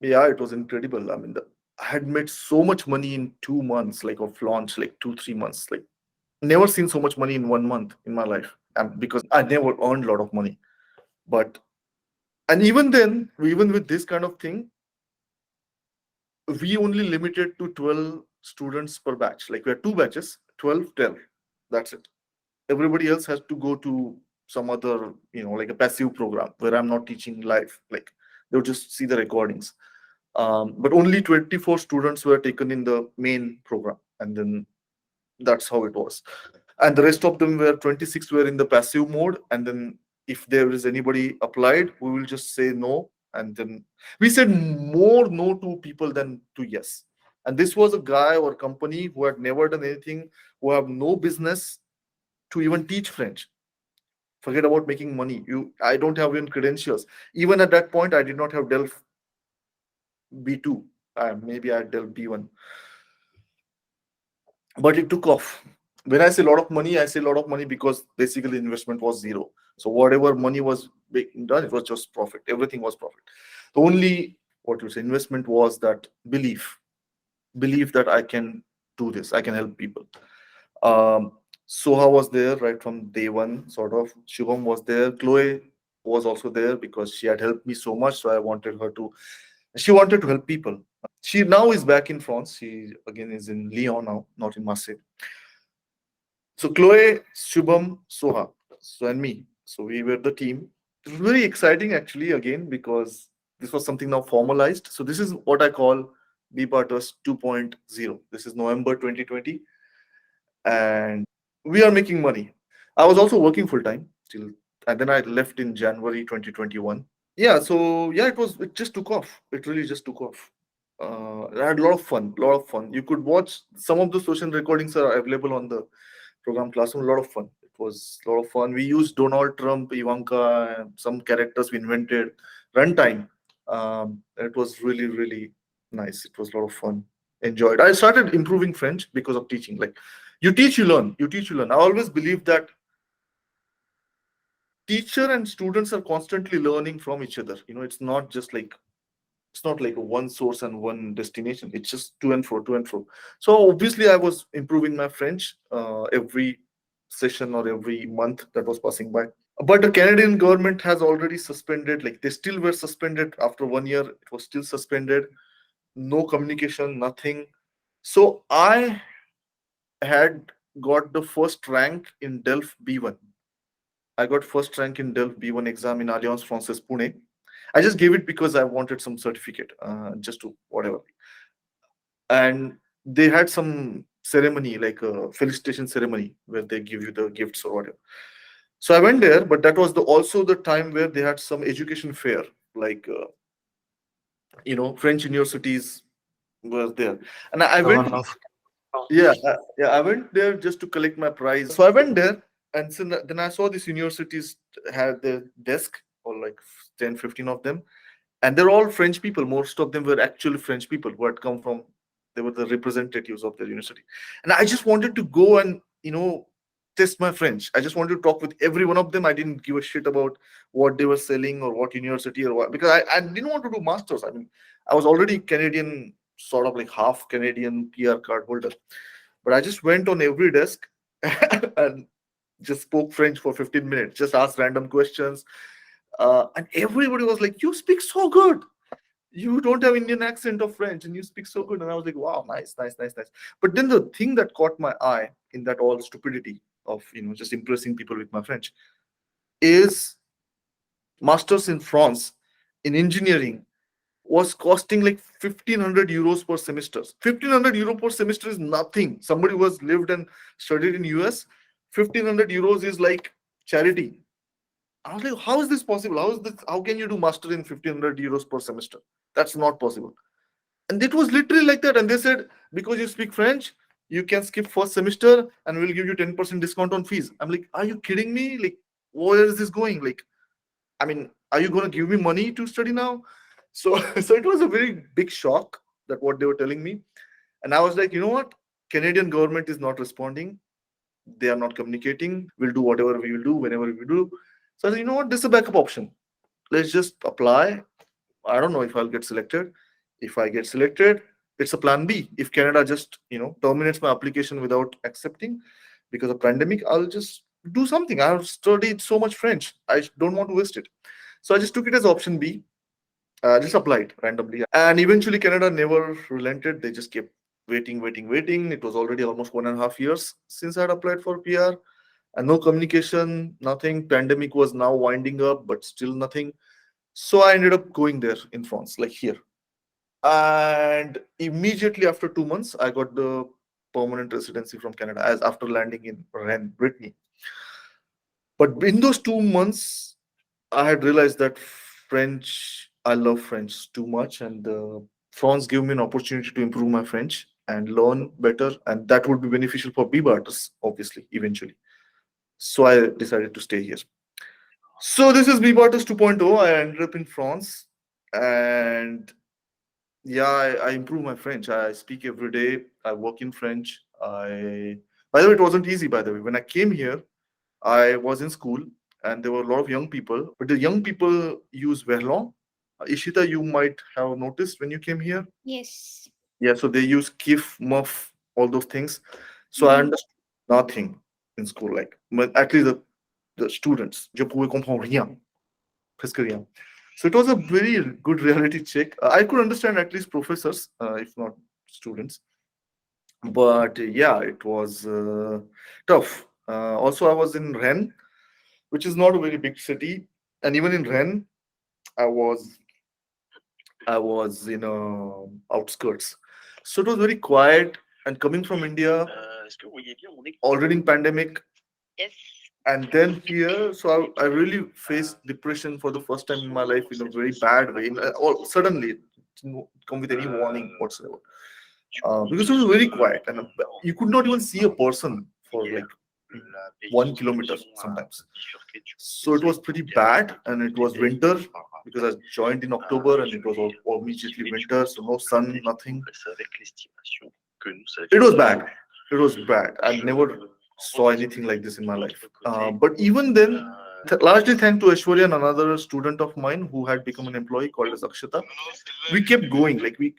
Yeah, it was incredible. I mean, I had made so much money in 2 months, like of launch, like 2, 3 months. Like never seen so much money in 1 month in my life. Because I never earned a lot of money. But and even then, even with this kind of thing, we only limited to 12 students per batch. Like we had two batches, 12, 12. That's it. Everybody else has to go to some other, like a passive program where I'm not teaching live. Like they'll just see the recordings. But only 24 students were taken in the main program. And then that's how it was. And the rest of them were 26 were in the passive mode. And then if there is anybody applied, we will just say no. And then we said more no to people than to yes. And this was a guy or company who had never done anything, who have no business to even teach French. Forget about making money. I don't have even credentials. Even at that point, I did not have Delft B2. Maybe I had Delft B1, but it took off. When I say a lot of money, I say a lot of money because basically investment was zero. So whatever money was being done, it was just profit. Everything was profit. The only what you say investment was that belief that I can do this. I can help people. Um, Soha was there right from day one, sort of. Shubham was there. Chloe was also there because she had helped me so much. So I wanted her to. She wanted to help people. She now is back in France. She again is in Lyon now, not in Marseille. So Chloe, Shubham, Soha, so and me. So we were the team. It was very exciting actually again because this was something now formalized. So this is what I call BBarters 2.0. This is November 2020, and we are making money. I was also working full time till, and then I left in January 2021. Yeah, so yeah, it just took off. It really just took off. I had a lot of fun, lot of fun. You could watch some of the social recordings are available on the program Classroom. A lot of fun. It was a lot of fun. We used Donald Trump, Ivanka, and some characters we invented. Runtime. It was really, really nice. It was a lot of fun. Enjoyed. I started improving French because of teaching. Like you teach, you learn. You teach, you learn. I always believe that teacher and students are constantly learning from each other. It's not like a one source and one destination. It's just to and fro, to and fro. So obviously I was improving my French every session or every month that was passing by. But the Canadian government has already suspended, like they still were suspended after 1 year. It was still suspended. No communication, nothing. So I had got the first rank in Delft B1. I got first rank in Delft B1 exam in Alliance Francaise Pune. I just gave it because I wanted some certificate, just to whatever. And they had some ceremony, like a felicitation ceremony, where they give you the gifts or whatever. So I went there, but that was also the time where they had some education fair, like French universities were there, and I Fair went. enough. Yeah, yeah, I went there just to collect my prize. So I went there, and then I saw these universities had their desk, or like 10, 15 of them, and they're all French people. Most of them were actually French people who had come from. They were the representatives of their university, and I just wanted to go and test my French. I just wanted to talk with every one of them. I didn't give a shit about what they were selling or what university or what, because I didn't want to do masters. I mean, I was already Canadian, sort of like half Canadian PR card holder, but I just went on every desk and just spoke French for 15 minutes, just asked random questions. And everybody was like, "You speak so good. You don't have Indian accent of French and you speak so good." And I was like, "Wow, nice, nice, nice, nice." But then the thing that caught my eye in that all stupidity of, just impressing people with my French is masters in France in engineering was costing like 1,500 euros per semester. 1,500 euro per semester is nothing. Somebody who has lived and studied in US, 1,500 euros is like charity. I was like, how is this possible? How can you do master in 1,500 euros per semester? That's not possible. And it was literally like that. And they said, because you speak French, you can skip first semester and we'll give you 10% discount on fees. I'm like, are you kidding me? Like, where is this going? Like, I mean, are you going to give me money to study now? So, so it was a very big shock that what they were telling me. And I was like, you know what? Canadian government is not responding. They are not communicating. We'll do whatever we will do whenever we do. So I said, you know what? This is a backup option. Let's just apply. I don't know if I'll get selected. If I get selected, it's a plan B. If Canada just terminates my application without accepting because of pandemic, I'll just do something. I've studied so much French. Don't want to waste it. So I just took it as option B. Just applied randomly, and eventually Canada never relented. They just kept waiting, waiting, waiting. It was already almost 1.5 years since I had applied for PR, and no communication, nothing. Pandemic was now winding up, but still nothing. So I ended up going there in France, like here. And immediately after 2 months, I got the permanent residency from Canada as after landing in Rennes, Brittany. But in those 2 months, I had realized that I love French too much, and France gave me an opportunity to improve my French and learn better, and that would be beneficial for BBarters, obviously, eventually. So I decided to stay here. So this is BBarters 2.0. I ended up in France, and yeah, I improve my French. I speak every day. I work in French. By the way, it wasn't easy. By the way, when I came here, I was in school, and there were a lot of young people. But the young people use Verlan. Ishita, you might have noticed when you came here. Yes. Yeah, so they use KIF, MUF, all those things. So I understood nothing in school. Like, but at least the students, je pouvais comprendre rien, presque rien. So it was a very good reality check. I could understand at least professors, if not students. But yeah, it was tough. Also, I was in Rennes, which is not a very big city, and even in Rennes, I was I was in outskirts, so it was very quiet. And coming from India, already in pandemic, and then here, so I really faced depression for the first time in my life in a very bad way. Or suddenly, it didn't come with any warning whatsoever. Because it was very quiet, and you could not even see a person for like 1 kilometer sometimes. So it was pretty bad, and it was winter because I joined in October, and it was all immediately winter, so no sun, nothing. It was bad. It was bad. I never saw anything like this in my life. But even then, largely thanks to Aishwarya and another student of mine who had become an employee called as Akshata, we kept going. Like we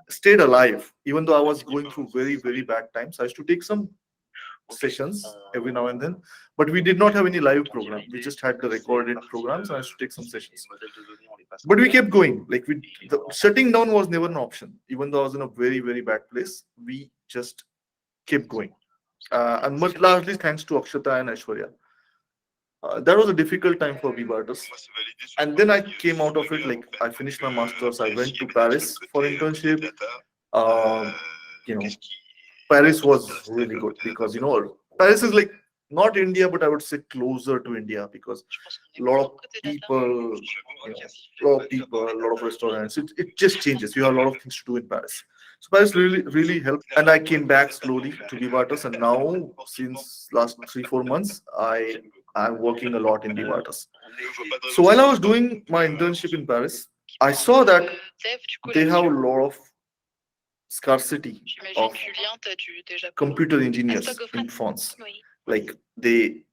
stayed alive, even though I was going through very very bad times. I used to take some sessions every now and then, but we did not have any live program. We just had the recorded programs. And I used to take some sessions, but we kept going. Like the shutting down was never an option, even though I was in a very very bad place. We just kept going, and much largely thanks to Akshata and Aishwarya. That was a difficult time for BBarters. And then I came out of it. Like I finished my masters. I went to Paris for internship. Um, you know, Paris was really good because Paris is like not India, but I would say closer to India because a lot of people, a lot of restaurants. It just changes. You have a lot of things to do in Paris. So Paris really, really helped. And I came back slowly to BBarters, and now since last 3 4 months, I'm working a lot in BBarters. So while I was doing my internship in Paris, I saw that they have a lot of scarcity of computer engineers in France. Like they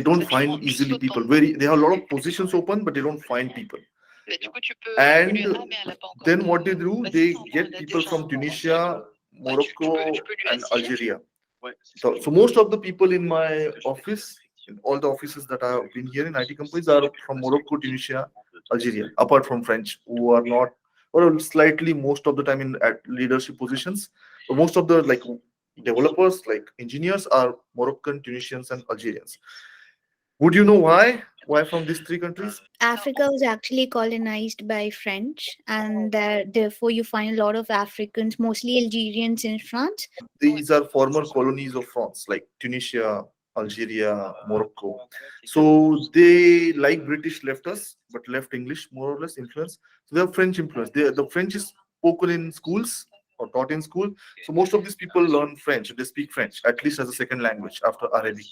don't find easily people. They have a lot of positions open, but they don't find people. And then what they do, they get people from Tunisia, Morocco, and Algeria. So most of the people in my office, in all the offices that I have been here in IT companies, are from Morocco, Tunisia, Algeria, apart from French, who are not, or slightly most of the time in at leadership positions. But most of the like developers, like engineers, are Moroccan, Tunisians, and Algerians. Would you know why? Why from these three countries? Africa was actually colonized by French, and therefore you find a lot of Africans, mostly Algerians, in France. These are former colonies of France, like Tunisia, Algeria, Morocco. So they, like British, left us, but left English more or less influence. So they have French influence. The French is spoken in schools or taught in school. So most of these people learn French. They speak French, at least as a second language after Arabic.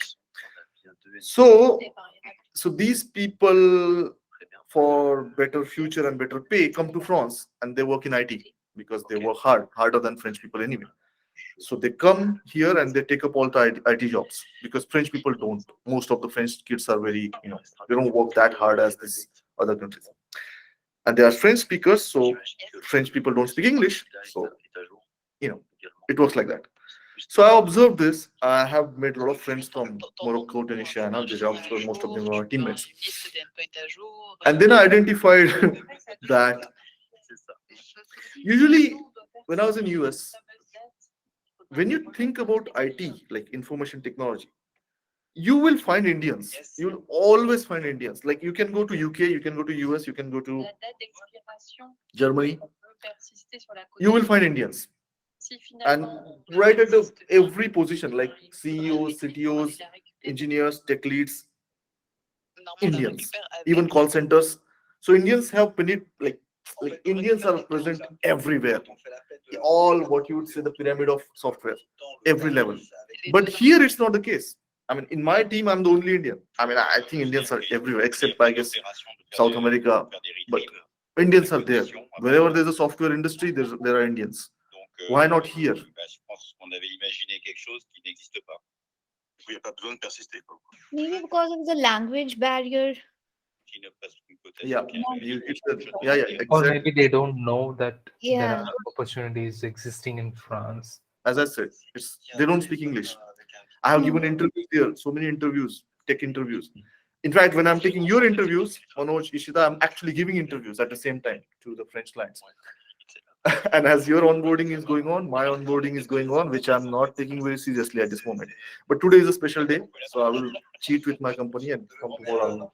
So so these people, for better future and better pay, come to France and they work in IT because they work hard, harder than French people anyway. So they come here and they take up all the IT jobs because French people don't. Most of the French kids are very, they don't work that hard as this other countries. and they are French speakers, so French people don't speak English, so you know it works like that. So I observed this. I have made a lot of friends from Morocco, Tunisia, and Algeria. Also, most of them were teammates. And then I identified that usually when I was in US, when you think about IT, like information technology, you will find Indians. You will always find Indians. Like you can go to UK, you can go to US, you can go to Germany, you will find Indians. And right at the every position, like CEOs, CTOs, engineers, tech leads, Indians, even call centers. So Indians have like Indians are present everywhere. All what you would say the pyramid of software, every level. But here it's not the case. I mean, in my team, I'm the only Indian. I mean, I think Indians are everywhere except I guess South America. But Indians are there. Wherever there's a software industry, there are Indians. Why not here? Maybe because of the language barrier. Yeah, yeah, yeah, Or maybe exactly. they don't know that there Yeah. are opportunities existing in France. As I said, it's they don't speak English. I have Hmm. given interviews there, so many interviews, tech interviews. In fact, when I'm taking your interviews, Manoj, Ishita, I'm actually giving interviews at the same time to the French clients. And as your onboarding is going on, my onboarding is going on, which I'm not taking very seriously at this moment. But today is a special day, so I will cheat with my company and come tomorrow.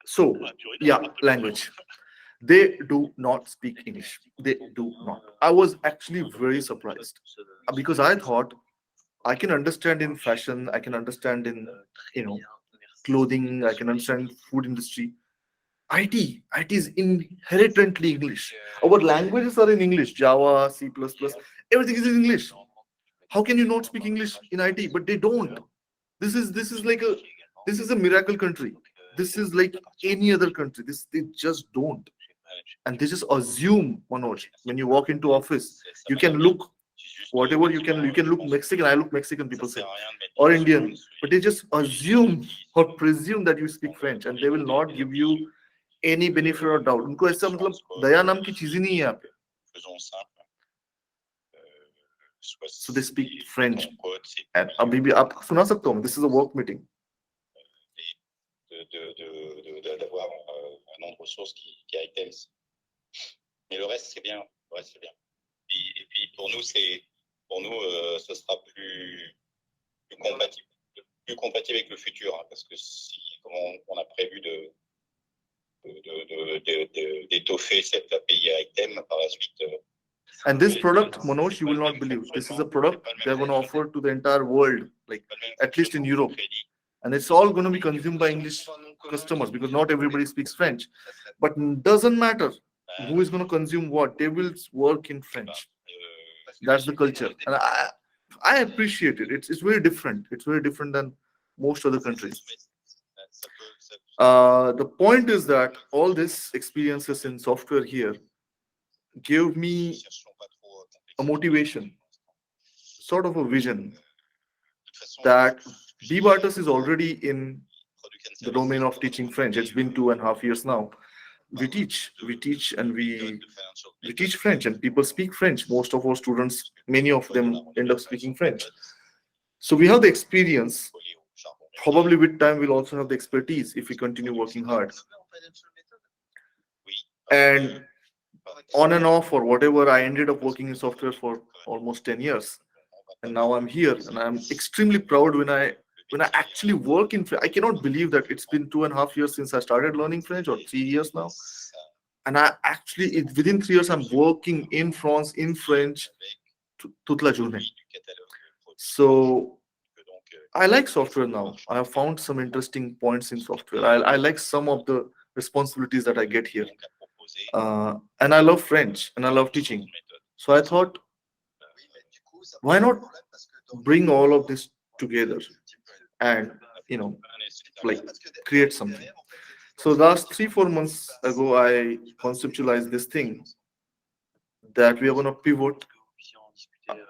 So, yeah, language. They do not speak English. They do not. I was actually very surprised because I thought I can understand in fashion, I can understand in you know clothing, I can understand food industry. IT is inherently English. Our languages are in English, Java, C++, everything is in English. How can you not speak English in IT? But they don't. This is like a this is a miracle country. This is like any other country. This they just don't. And they just assume, Manoj, when you walk into office, you can look whatever you can look Mexican. I look Mexican, people say, or Indian, but they just assume or presume that you speak French, and they will not give you any benefit or doubt. उनको ऐसा मतलब दया नाम की चीज ही नहीं है यहाँ पे. So they speak French. And अभी भी आप सुना सकता हूँ. This is a work meeting. And this product, Manoj, you will not believe. This is a product they're going to offer to the entire world, like at least in Europe. And it's all going to be consumed by English customers because not everybody speaks French. But doesn't matter who is going to consume what. They will work in French. That's the culture, and I appreciate it. It's very different. It's very different than most other countries. The point is that all these experiences in software here gave me a motivation, sort of a vision that BBarters is already in the domain of teaching French. It's been 2.5 years now. We teach, and we teach French, and people speak French. Most of our students, many of them, end up speaking French. So we have the experience. Probably with time, we'll also have the expertise if we continue working hard. And on and off or whatever, I ended up working in software for almost 10 years. And now I'm here, and I'm extremely proud when I actually work in French. I cannot believe that it's been 2.5 years since I started learning French, or 3 years now. And I actually, within 3 years, I'm working in France in French toute la journée. So I like software now. I have found some interesting points in software. I like some of the responsibilities that I get here. And I love French and I love teaching. So I thought, why not bring all of this together and, you know, like create something. So last 3 4 months ago, I conceptualized this thing that we are going to pivot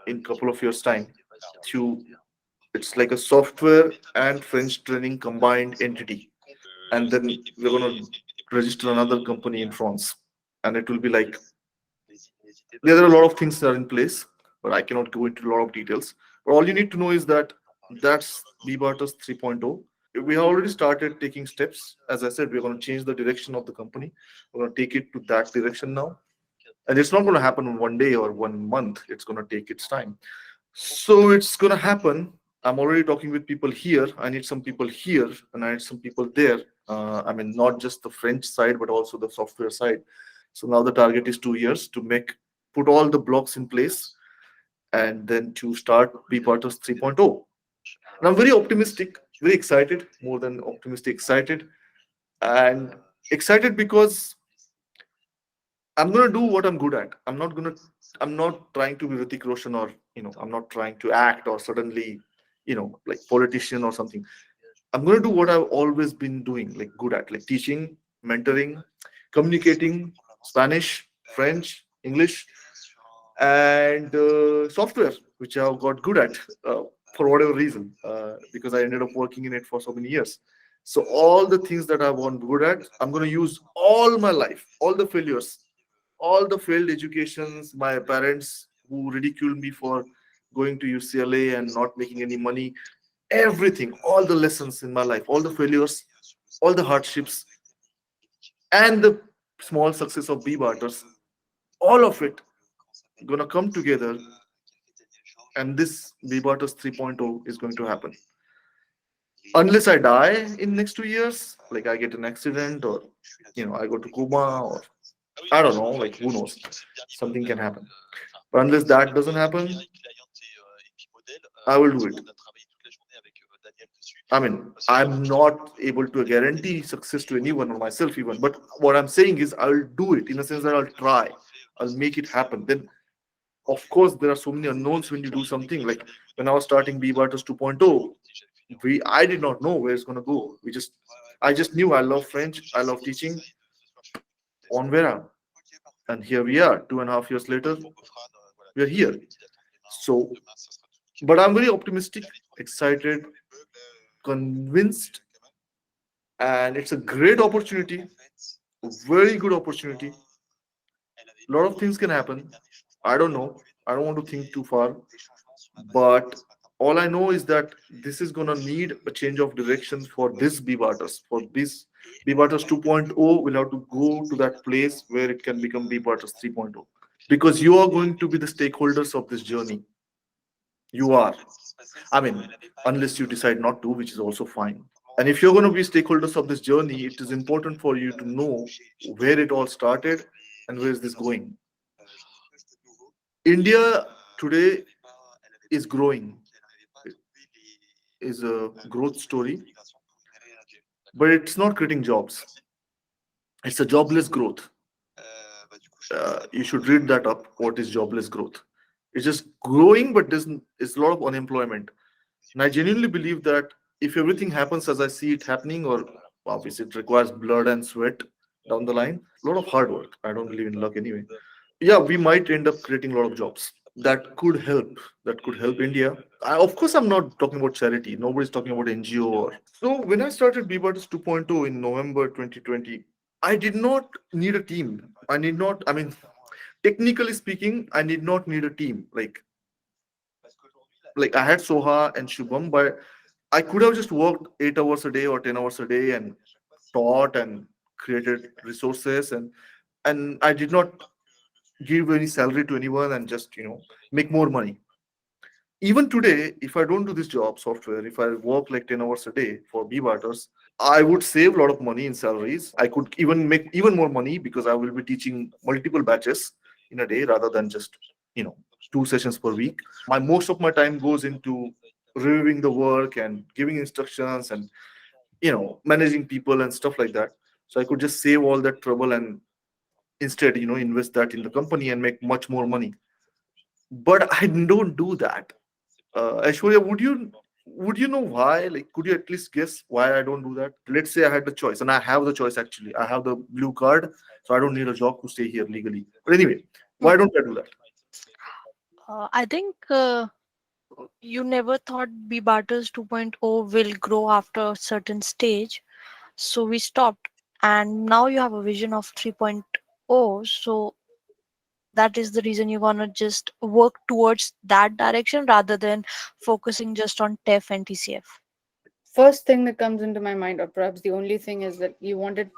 in couple of years time to it's like a software and French training combined entity. And then we're going to register another company in France, and it will be like there are a lot of things that are in place, but I cannot go into a lot of details. But all you need to know is that that's BBarters 3.0. We have already started taking steps. As I said, we're going to change the direction of the company. We're going to take it to that direction now. And it's not going to happen in one day or one month. It's going to take its time. So it's going to happen. I'm already talking with people here. I need some people here and I need some people there. I mean, not just the French side, but also the software side. So now the target is 2 years to put all the blocks in place and then to start BBarters 3.0. And I'm very optimistic, very excited, more than optimistic, excited. And excited because I'm gonna do what I'm good at. I'm not trying to be Ritik Roshan or I'm not trying to act or suddenly, like politician or something. I'm gonna do what I've always been doing, like good at, like teaching, mentoring, communicating, Spanish, French, English, and software, which I've got good at for whatever reason, because I ended up working in it for so many years. So all the things that I want good at, I'm going to use all my life, all the failures, all the failed educations, my parents who ridiculed me for going to UCLA and not making any money, everything, all the lessons in my life, all the failures, all the hardships, and the small success of B Barters, all of it gonna come together, and this BBarters 3.0 is going to happen. Unless I die in next 2 years, like I get an accident or I go to coma or I don't know, like who knows, something can happen. But unless that doesn't happen, I will do it. I mean, I'm not able to guarantee success to anyone or myself even, but what I'm saying is I'll do it in a sense that I'll try, I'll make it happen. Then of course there are so many unknowns when you do something. Like when I was starting BBarters 2.0, I did not know where it's gonna go. I just knew I love French, I love teaching on Vera. And here we are, 2.5 years later, we're here. So but I'm very optimistic, excited, convinced, and it's a great opportunity, very good opportunity. A lot of things can happen. I don't know. I don't want to think too far. But all I know is that this is gonna need a change of direction for this BBarters. For this BBarters 2.0 will have to go to that place where it can become BBarters 3.0. Because you are going to be the stakeholders of this journey. You are. I mean, unless you decide not to, which is also fine. And if you're going to be stakeholders of this journey, it is important for you to know where it all started and where is this going. India today is growing, is a growth story, but it's not creating jobs. It's a jobless growth. You should read that up. What is jobless growth? It's just growing, but it's a lot of unemployment. And I genuinely believe that if everything happens as I see it happening, or obviously it requires blood and sweat down the line, a lot of hard work. I don't believe in luck anyway. Yeah, we might end up creating a lot of jobs that could help. That could help India. Of course, I'm not talking about charity. Nobody's talking about NGO. So when I started BBarters 2.0 in November 2020, I did not need a team. I need not. I mean, technically speaking, I did not need a team. Like I had Soha and Shubham, but I could have just worked 8 hours a day or 10 hours a day and taught and created resources, and I did not give any salary to anyone and just make more money. Even today, if I don't do this job software, if I work like 10 hours a day for BBarters, I would save a lot of money in salaries. I could even make even more money because I will be teaching multiple batches in a day rather than just you know 2 sessions per week. Most of my time goes into reviewing the work and giving instructions and managing people and stuff like that. So I could just save all that trouble and instead invest that in the company and make much more money. But I don't do that. Aishwarya, would you know why? Like, could you at least guess why I don't do that? Let's say I had the choice, and I have the choice actually. I have the blue card, so I don't need a job to stay here legally. But anyway, why Hmm. don't I do that? I think you never thought BBarters 2.0 will grow after a certain stage, so we stopped. and now you have a vision of 3.0. So that is the reason you're gonna just work towards that direction rather than focusing just on TEF and TCF. First thing that comes into my mind, or perhaps the only thing, is that you wanted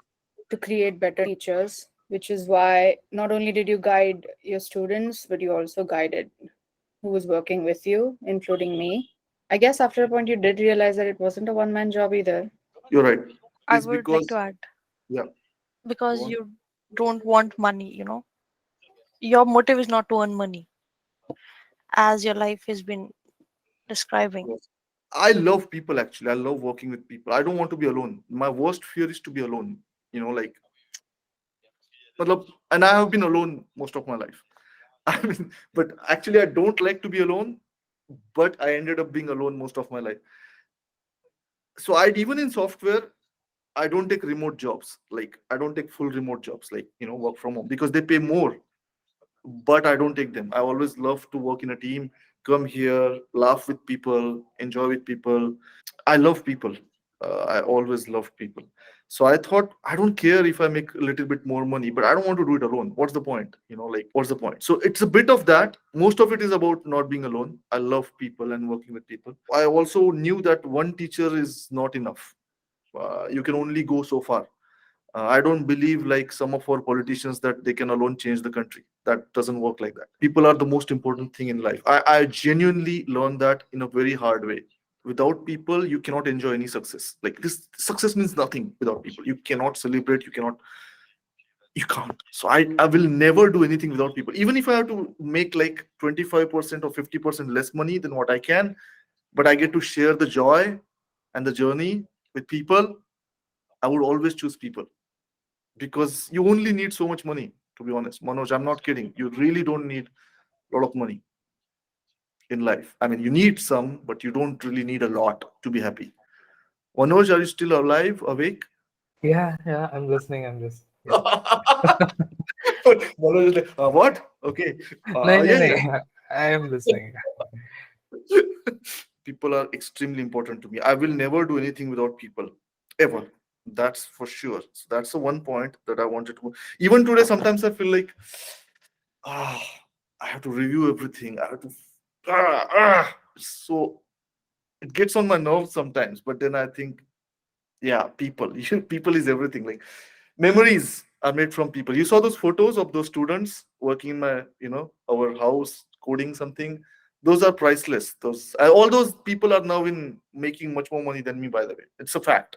to create better teachers, which is why not only did you guide your students, but you also guided who was working with you, including me. I guess after a point, you did realize that it wasn't a one man job either. You're right. I It's would like to because, add, yeah, go because on. you don't want money, your motive is not to earn money, as your life has been describing. Yes. I love people actually. I love working with people. I don't want to be alone. My worst fear is to be alone. Like, matlab, and I have been alone most of my life. I mean, but actually, I don't like to be alone, but I ended up being alone most of my life. So I even in software, I don't take remote jobs. Like I don't take full remote jobs, like work from home because they pay more. But I don't take them. I always love to work in a team, come here, laugh with people, enjoy with people. I love people. I always loved people. So I thought I don't care if I make a little bit more money, but I don't want to do it alone. What's the point? Like what's the point? So it's a bit of that. Most of it is about not being alone. I love people and working with people. I also knew that one teacher is not enough. You can only go so far. I don't believe like some of our politicians that they can alone change the country. That doesn't work like that. People are the most important thing in life. I genuinely learned that in a very hard way. Without people, you cannot enjoy any success. Like this success means nothing without people. You cannot celebrate, you can't. So I will never do anything without people. Even if I have to make like 25% or 50% less money than what I can, but I get to share the joy and the journey with people, I would always choose people because you only need so much money, to be honest. Manoj, I'm not kidding. You really don't need a lot of money in life. I mean, you need some, but you don't really need a lot to be happy. Manoj, are you still alive, awake? Yeah, yeah, I'm listening. I'm just, yeah. Manoj is like, what? Okay. No, no, Yeah, no. yeah. I am listening. People are extremely important to me. I will never do anything without people, ever. That's for sure. So that's the one point that I wanted to. Even today, sometimes I feel like, ah, I have to review everything. I have to, so it gets on my nerves sometimes. But then I think, yeah, people, people is everything. Like memories are made from people. You saw those photos of those students working in my our house coding something. Those are priceless. Those all those people are now in making much more money than me, by the way. It's a fact.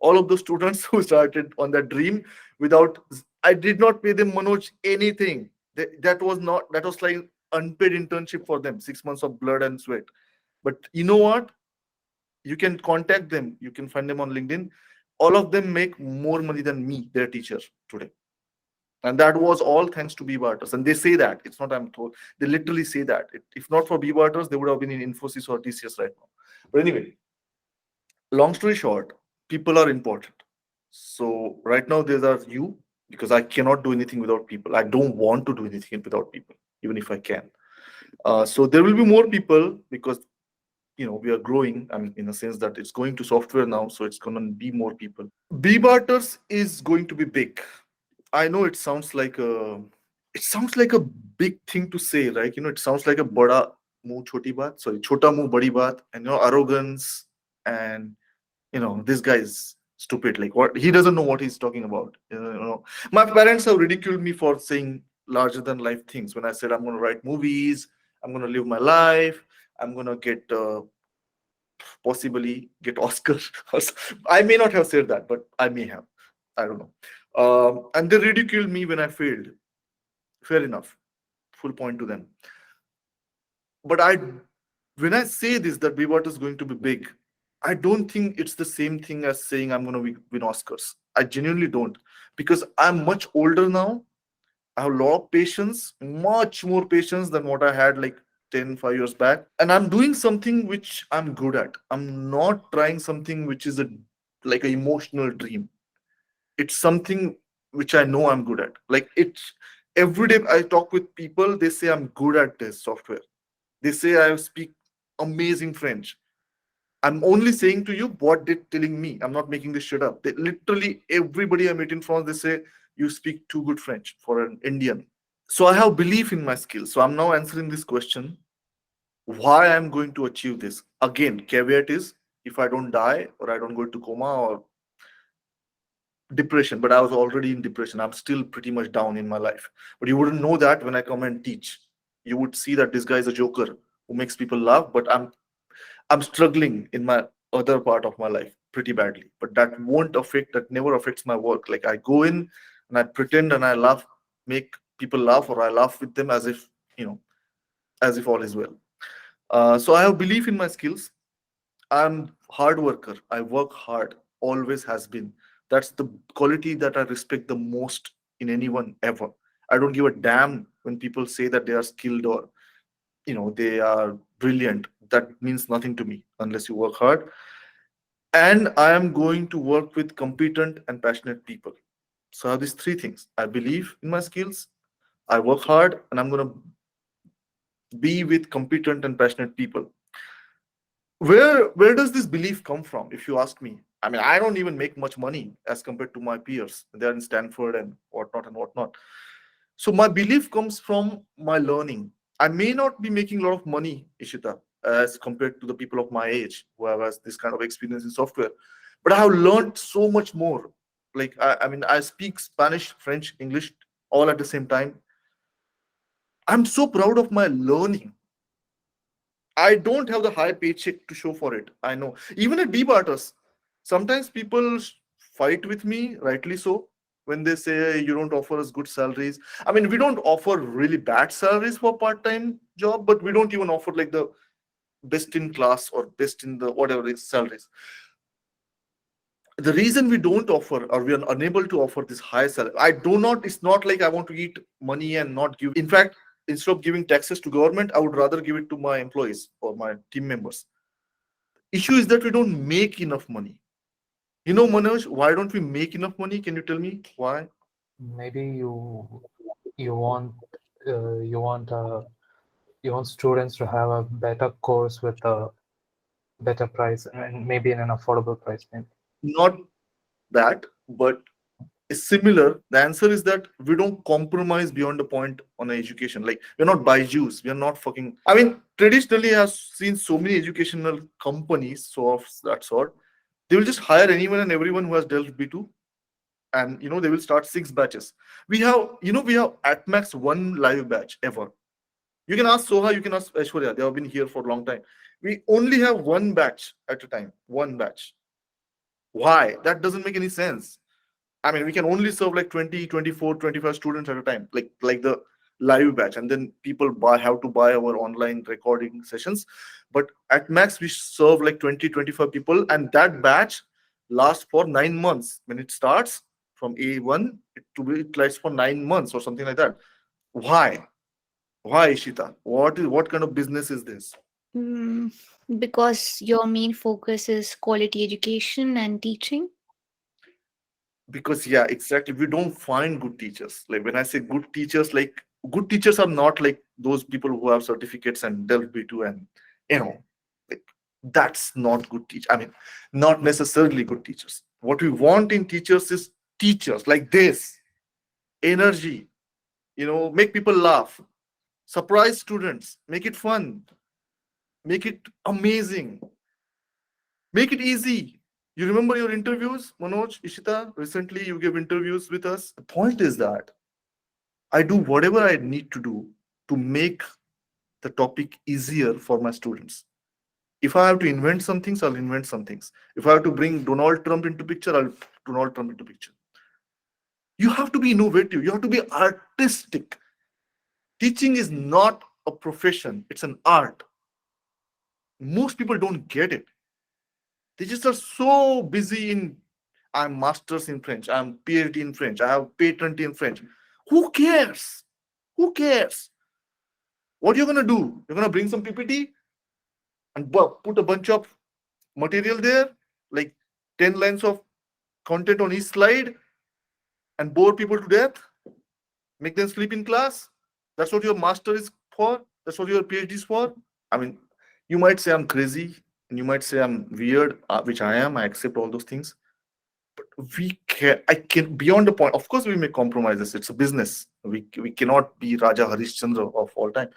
All of those students who started on that dream without, I did not pay them, Manoj, anything. That was not, that was like unpaid internship for them, 6 months of blood and sweat. But you know what, you can contact them, you can find them on LinkedIn. All of them make more money than me, their teacher, today. And that was all thanks to BBarters. And they say that. It's not I'm told. They literally say that. If not for BBarters, they would have been in Infosys or TCS right now. But anyway, long story short, people are important. So right now there are you, because I cannot do anything without people. I don't want to do anything without people, even if I can. So there will be more people because we are growing. I mean, in a sense that it's going to software now, so it's going to be more people. BBarters is going to be big. I know it sounds like a big thing to say, right? It sounds like a bada muh choti baat, sorry, chota muh badi baat, and arrogance, and this guy is stupid. Like what, he doesn't know what he's talking about. My parents have ridiculed me for saying larger than life things when I said I'm going to write movies, I'm going to live my life, I'm going to get possibly get Oscar. I may not have said that, but I may have. I don't know. And they ridiculed me when I failed. Fair enough. Full point to them. But when I say this, that BWAT is going to be big, I don't think it's the same thing as saying I'm going to win Oscars. I genuinely don't, because I'm much older now. I have a lot of patience, much more patience than what I had like 10, 5 years back. And I'm doing something which I'm good at. I'm not trying something which is like an emotional dream. It's something which I know I'm good at. Like it's every day I talk with people, they say I'm good at this software. They say I speak amazing French. I'm only saying to you what they're telling me. I'm not making this shit up. They literally everybody I meet in France, they say you speak too good French for an Indian. So I have belief in my skills. So I'm now answering this question: why I'm going to achieve this. Again, caveat is if I don't die or I don't go into coma or depression, but I was already in depression. I'm still pretty much down in my life. But you wouldn't know that when I come and teach. You would see that this guy is a joker who makes people laugh, but I'm struggling in my other part of my life pretty badly. But that never affects my work. Like I go in and I pretend and I laugh, make people laugh, or I laugh with them as if, you know, as if all is well. So I have belief in my skills. I'm hard worker. I work hard. Always has been. That's the quality that I respect the most in anyone ever. I don't give a damn when people say that they are skilled or they are brilliant. That means nothing to me unless you work hard. And I am going to work with competent and passionate people. So I have these three things. I believe in my skills. I work hard, and I'm going to be with competent and passionate people. Where does this belief come from, if you ask me? I mean, I don't even make much money as compared to my peers. They're in Stanford and whatnot and whatnot. So my belief comes from my learning. I may not be making a lot of money, Ishita, as compared to the people of my age who have has this kind of experience in software, but I have learned so much more. Like I mean, I speak Spanish, French, English all at the same time. I'm so proud of my learning. I don't have the high paycheck to show for it. I know. Even at BBarters, sometimes people fight with me, rightly so, when they say you don't offer us good salaries. I mean, we don't offer really bad salaries for part-time job, but we don't even offer like the best in class or best in the whatever is salaries. The reason we don't offer or we are unable to offer this high salary, I do not, it's not like I want to eat money and not give. In fact, instead of giving taxes to government, I would rather give it to my employees or my team members. Issue is that we don't make enough money. Manoj, why don't we make enough money? Can you tell me why? Maybe you want uh, you want uh, you want students to have a better course with a better price and maybe in an affordable price. Maybe. Not that, but it's similar. The answer is that we don't compromise beyond the point on education. Like we're not Jews. We're not fucking. I mean, traditionally, I've seen so many educational companies, so of that sort. They will just hire anyone and everyone who has dealt B2, and they will start 6 batches. We have at max one live batch ever. You can ask Soha, you can ask Aishwarya. They have been here for a long time. We only have one batch at a time. One batch. Why? That doesn't make any sense. I mean, we can only serve like 20, 24, 25 students at a time, like the live batch, and then people have to buy our online recording sessions. But at max, we serve like 20, 25 people, and that batch lasts for 9 months. When it starts from A1, it lasts for 9 months or something like that. Why? Why, Ishita? What kind of business is this? Mm, because your main focus is quality education and teaching. Because yeah, exactly, we don't find good teachers. Like when I say good teachers, like good teachers are not like those people who have certificates and delve b2 and you know like that's not good teach. I mean, not necessarily good teachers. What we want in teachers is teachers like this, energy, make people laugh, surprise students, make it fun, make it amazing, make it easy. You remember your interviews, Manoj, Ishita? Recently, you gave interviews with us. The point is that I do whatever I need to do to make the topic easier for my students. If I have to invent some things, I'll invent some things. If I have to bring Donald Trump into picture, I'll Donald Trump into picture. You have to be innovative. You have to be artistic. Teaching is not a profession; it's an art. Most people don't get it. They just are so busy in I'm masters in French, I'm PhD in French, I have patent in French. Who cares? Who cares? What you're gonna do? You're gonna bring some PPT and put a bunch of material there, like 10 lines of content on each slide, and bore people to death, make them sleep in class. That's what your master is for. That's what your PhD is for. I mean, you might say I'm crazy. And you might say I'm weird, which I am. I accept all those things. We can, I can, beyond the point. Of course, we make compromises. It's a business. We cannot be Raja Harishchandra of all time,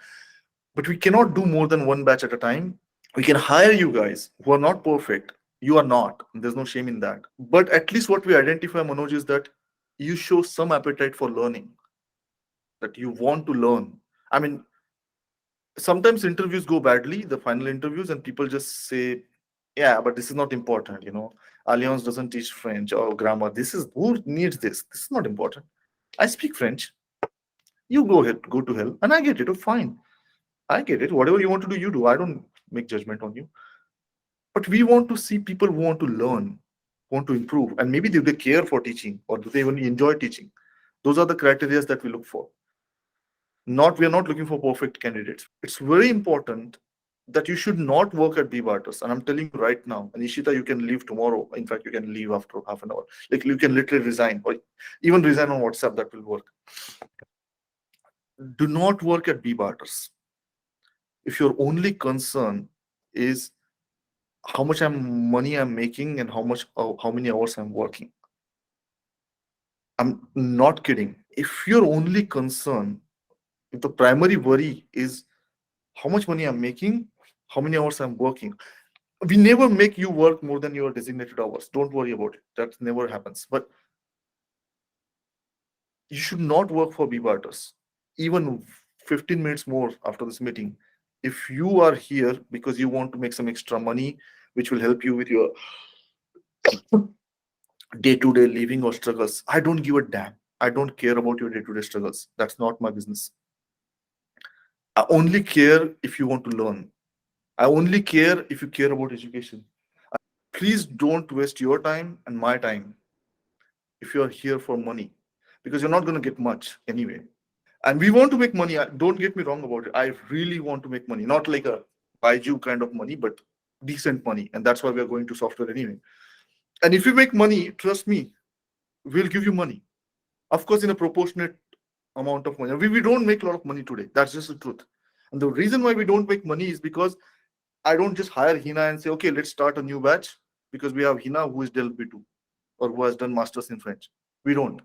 but we cannot do more than one batch at a time. We can hire you guys who are not perfect. You are not. There's no shame in that. But at least what we identify, Manoj, is that you show some appetite for learning, that you want to learn. I mean, sometimes interviews go badly, the final interviews, and people just say, yeah, but this is not important, Allianz doesn't teach French or grammar. This is who needs this? This is not important. I speak French. You go ahead, go to hell. And I get it. Oh, fine. I get it. Whatever you want to do, you do. I don't make judgment on you. But we want to see people who want to learn, want to improve, and maybe do they care for teaching or do they even enjoy teaching? Those are the criteria that we look for. Not we are not looking for perfect candidates. It's very important that you should not work at BBarters. And I'm telling you right now, and Ishita, you can leave tomorrow. In fact, you can leave after half an hour. Like you can literally resign or even resign on WhatsApp. That will work. Do not work at BBarters if your only concern is how much money I'm making and how many hours I'm working. I'm not kidding. If your only concern, if the primary worry is how much money I'm making, how many hours I'm working, we never make you work more than your designated hours. Don't worry about it. That never happens. But you should not work for BBarters, even 15 minutes more after this meeting. If you are here because you want to make some extra money, which will help you with your day-to-day living or struggles, I don't give a damn. I don't care about your day-to-day struggles. That's not my business. I only care if you want to learn. I only care if you care about education. Please don't waste your time and my time if you are here for money, because you're not going to get much anyway. And we want to make money. Don't get me wrong about it. I really want to make money, not like a Baiju kind of money, but decent money. And that's why we are going to software anyway. And if you make money, trust me, we'll give you money. Of course, in a proportionate amount of money. We don't make a lot of money today. That's just the truth. And the reason why we don't make money is because I don't just hire Hina and say, okay, let's start a new batch because we have Hina who is Del B2 or who has done masters in French. We don't.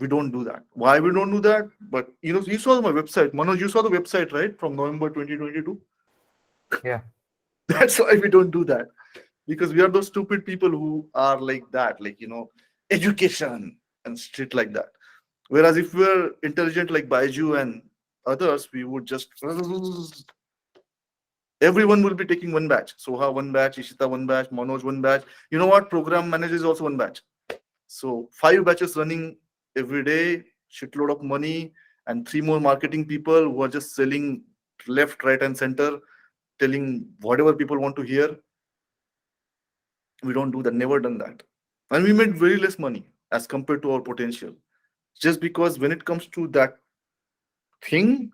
We don't do that. Why we don't do that? But you saw my website. Manoj, you saw the website, right? From November 2022. Yeah. That's why we don't do that. Because we are those stupid people who are like that, like, education and shit like that. Whereas if we're intelligent like Baiju and others, we would just everyone will be taking one batch. Soha one batch, Ishita one batch, Manoj one batch. You know what? Program manager is also one batch. So 5 batches running every day, shitload of money, and 3 more marketing people who are just selling left, right, and center, telling whatever people want to hear. We don't do that, never done that. And we made very less money as compared to our potential. Just because when it comes to that thing,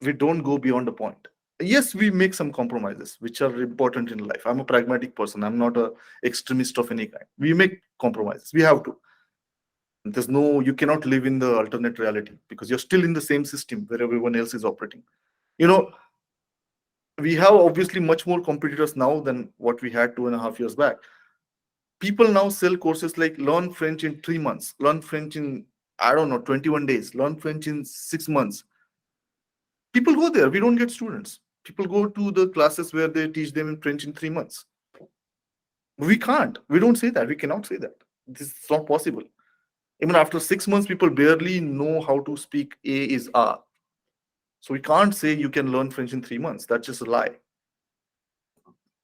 we don't go beyond the point. Yes, we make some compromises which are important in life. I'm a pragmatic person. I'm not a extremist of any kind. We make compromises. We have to. You cannot live in the alternate reality because you're still in the same system where everyone else is operating. You know, we have obviously much more competitors now than what we had 2.5 years back. People now sell courses like learn French in 3 months, learn French in, I don't know, 21 days, learn French in 6 months. People go there. We don't get students. People go to the classes where they teach them in French in 3 months. We can't. We don't say that. We cannot say that. This is not possible. Even after 6 months, people barely know how to speak A is A. So we can't say you can learn French in 3 months. That's just a lie.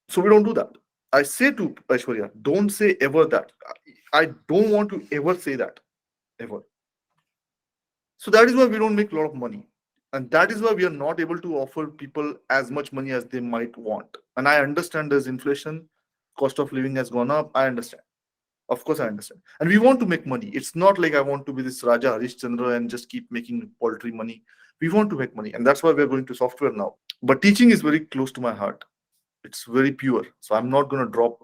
So we don't do that. I say to Aishwarya, don't say ever that. I don't want to ever say that. Ever. So that is why we don't make a lot of money. And that is why we are not able to offer people as much money as they might want. And I understand there's inflation, cost of living has gone up. I understand. Of course, I understand. And we want to make money. It's not like I want to be this Raja Harishchandra and just keep making poultry money. We want to make money. And that's why we're going to software now. But teaching is very close to my heart. It's very pure. So I'm not going to drop.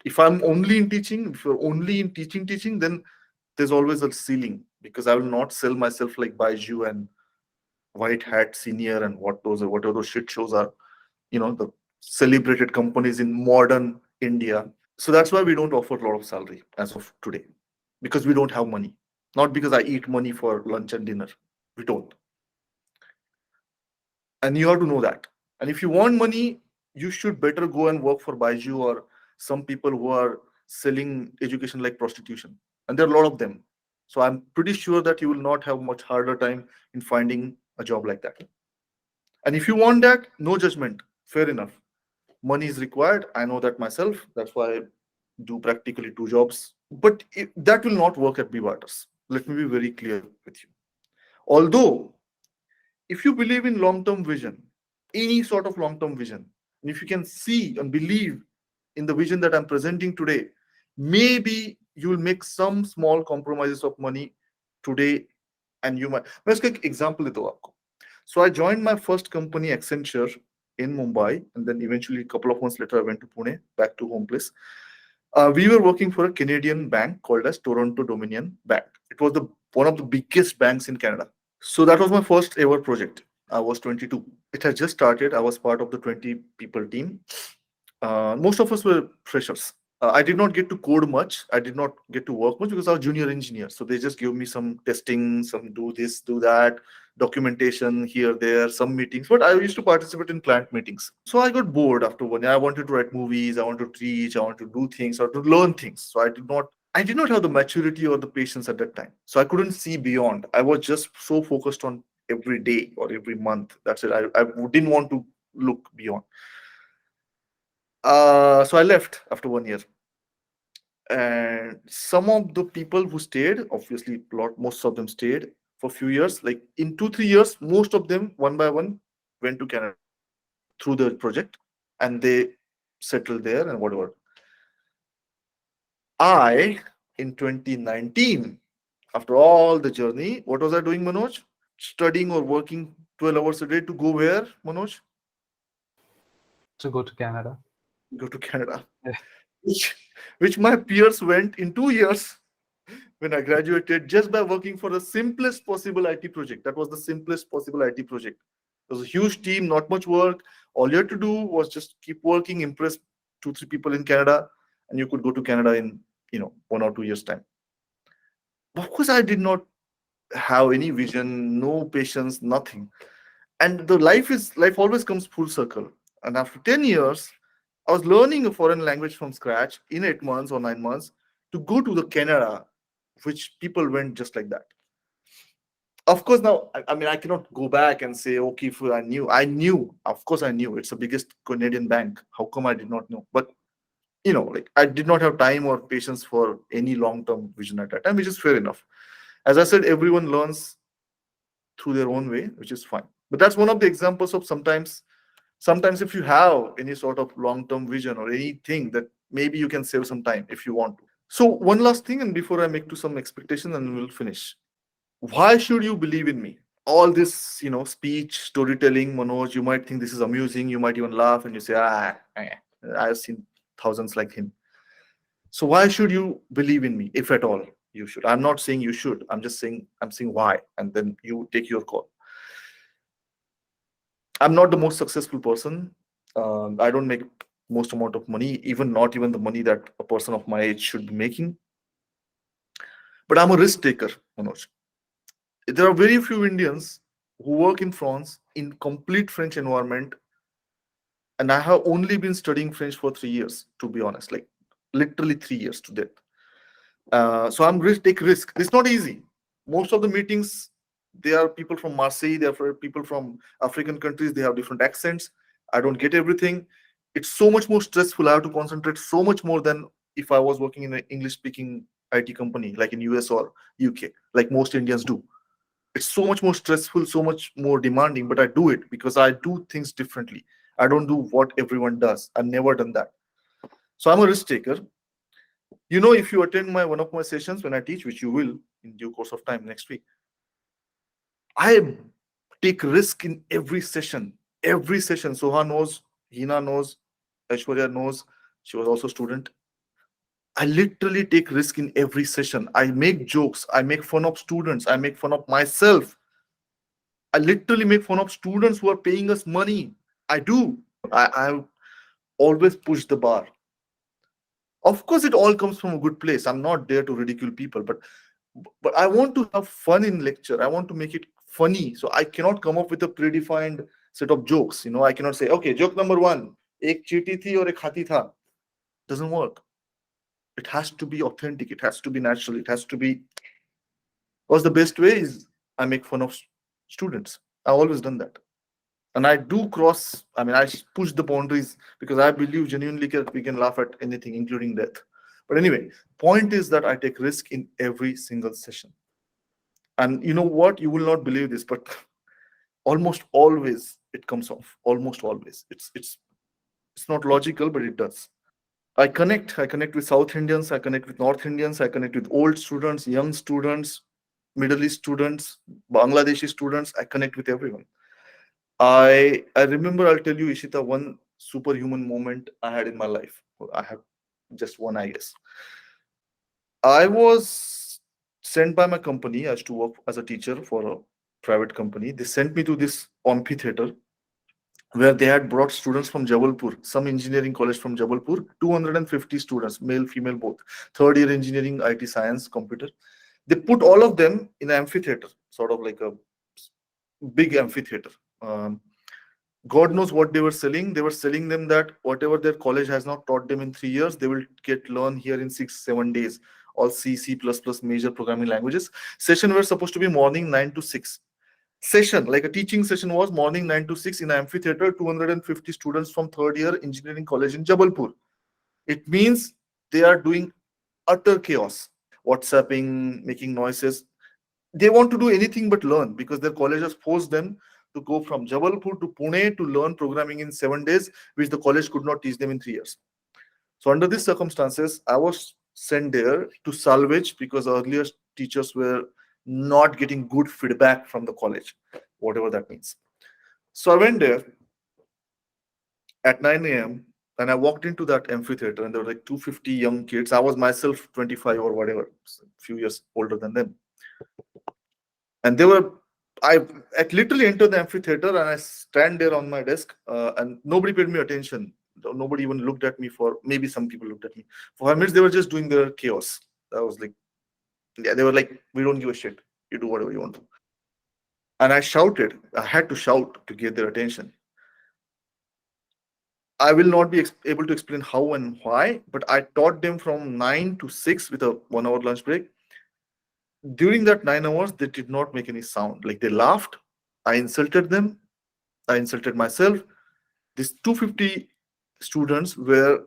If I'm only in teaching, if you're only in teaching, then there's always a ceiling because I will not sell myself like Baiju and White Hat Senior and what are those shit shows are. The celebrated companies in modern India. So that's why we don't offer a lot of salary as of today, because we don't have money. Not because I eat money for lunch and dinner. We don't. And you have to know that. And if you want money, you should better go and work for Baiju or some people who are selling education like prostitution. And there are a lot of them. So I'm pretty sure that you will not have much harder time in finding a job like that. And if you want that, no judgment. Fair enough. Money is required. I know that myself. That's why I do practically two jobs. But that will not work at BBarters. Let me be very clear with you. Although, if you believe in long term vision, any sort of long term vision, and if you can see and believe in the vision that I'm presenting today, maybe you will make some small compromises of money today. And you might. मैं इसका एक example देता हूँ आपको. So I joined my first company, Accenture, in Mumbai, and then eventually a couple of months later, I went to Pune, back to home place. We were working for a Canadian bank called as Toronto Dominion Bank. It was the one of the biggest banks in Canada. So that was my first ever project. I was 22. It had just started. I was part of the 20 people team. Most of us were freshers. I did not get to code much. I did not get to work much because I was junior engineer. So they just gave me some testing, some do this, do that, documentation here, there, some meetings. But I used to participate in client meetings. So I got bored after 1 year. I wanted to write movies. I wanted to teach. I wanted to do things or to learn things. So I did not have the maturity or the patience at that time. So I couldn't see beyond. I was just so focused on every day or every month. That's it. I didn't want to look beyond. So I left after 1 year. And some of the people who stayed, obviously, most of them stayed for a few years. Like in 2-3 years, most of them, one by one, went to Canada through the project, and they settled there and whatever. I, in 2019, after all the journey, what was I doing, Manoj? Studying or working 12 hours a day to go where, Manoj? To go to Canada. Go to Canada. Yeah. Which my peers went in 2 years when I graduated just by working for the simplest possible IT project. That was the simplest possible IT project. It was a huge team, not much work. All you had to do was just keep working, impress 2-3 people in Canada, and you could go to Canada in 1 or 2 years' time. Of course, I did not have any vision, no patience, nothing. And the life always comes full circle. And after 10 years, I was learning a foreign language from scratch in 8 months or 9 months to go to the Canada, which people went just like that. Of course, now I mean I cannot go back and say, okay, if I knew, of course I knew it's the biggest Canadian bank. How come I did not know? But like I did not have time or patience for any long-term vision at that time, which is fair enough. As I said, everyone learns through their own way, which is fine. But that's one of the examples of sometimes if you have any sort of long-term vision or anything, that maybe you can save some time if you want to. So one last thing, and before I make to some expectations, and we'll finish. Why should you believe in me? All this, speech, storytelling, Manoj, you might think this is amusing. You might even laugh and you say, I've seen thousands like him. So why should you believe in me, if at all you should? I'm not saying you should. I'm saying why, and then you take your call. I'm not the most successful person. I don't make most amount of money, not even the money that a person of my age should be making. But I'm a risk taker, Manoj. There are very few Indians who work in France in complete French environment, and I have only been studying French for 3 years, to be honest, like literally 3 years to death. So I'm take risk. It's not easy. Most of the meetings, they are people from Marseille, they are people from African countries, they have different accents. I don't get everything. It's so much more stressful. I have to concentrate so much more than if I was working in an English-speaking IT company, like in US or UK, like most Indians do. It's so much more stressful, so much more demanding, but I do it because I do things differently. I don't do what everyone does. I've never done that. So I'm a risk taker. If you attend one of my sessions when I teach, which you will in due course of time next week, I take risk in every session. Every session. Soha knows, Hina knows, Aishwarya knows. She was also a student. I literally take risk in every session. I make jokes. I make fun of students. I make fun of myself. I literally make fun of students who are paying us money. I do. I always push the bar. Of course, it all comes from a good place. I'm not there to ridicule people, but I want to have fun in lecture. I want to make it funny. So I cannot come up with a predefined set of jokes. I cannot say, okay, joke number one, एक चींटी थी और एक हाथी था. Doesn't work. It has to be authentic. It has to be natural. It has to be. Because the best way is I make fun of students. I've always done that. And I do cross, I mean, I push the boundaries because I believe genuinely that we can laugh at anything, including death. But anyway, point is that I take risk in every single session. And you know what? You will not believe this, but almost always it comes off. Almost always. It's not logical, but it does. I connect with South Indians, I connect with North Indians, I connect with old students, young students, Middle East students, Bangladeshi students. I connect with everyone. I remember, I'll tell you, Ishita, one superhuman moment I had in my life. I have just one, I guess. I was sent by my company. I used to work as a teacher for a private company. They sent me to this amphitheater where they had brought students from Jabalpur, some engineering college from Jabalpur, 250 students, male, female, both, third year engineering, IT science, computer. They put all of them in an amphitheater, sort of like a big amphitheater. Um, God knows what they were selling. They were selling them that whatever their college has not taught them in 3 years, they will get learn here in 6, 7 days. All C, C++, major programming languages. Session were supposed to be morning 9 to 6. Session, like a teaching session, was morning 9 to 6 in an amphitheater, 250 students from third year engineering college in Jabalpur. It means they are doing utter chaos, WhatsApping, making noises. They want to do anything but learn because their college has forced them to go from Jabalpur to Pune to learn programming in 7 days, which the college could not teach them in 3 years. So, under these circumstances, I was sent there to salvage because earlier teachers were not getting good feedback from the college, whatever that means. So, I went there at 9 a.m. and I walked into that amphitheater, and there were like 250 young kids. I was myself 25 or whatever, a few years older than them. And they were, I literally entered the amphitheater and I stand there on my desk, and nobody paid me attention. Nobody even looked at me for, maybe some people looked at me. For 5 minutes, they were just doing their chaos. I was like, yeah, they were like, we don't give a shit. You do whatever you want to. And I shouted. I had to shout to get their attention. I will not be able to explain how and why, but I taught them from 9 to 6 with a 1 hour lunch break. During that 9 hours, they did not make any sound. Like they laughed. I insulted them. I insulted myself. These 250 students were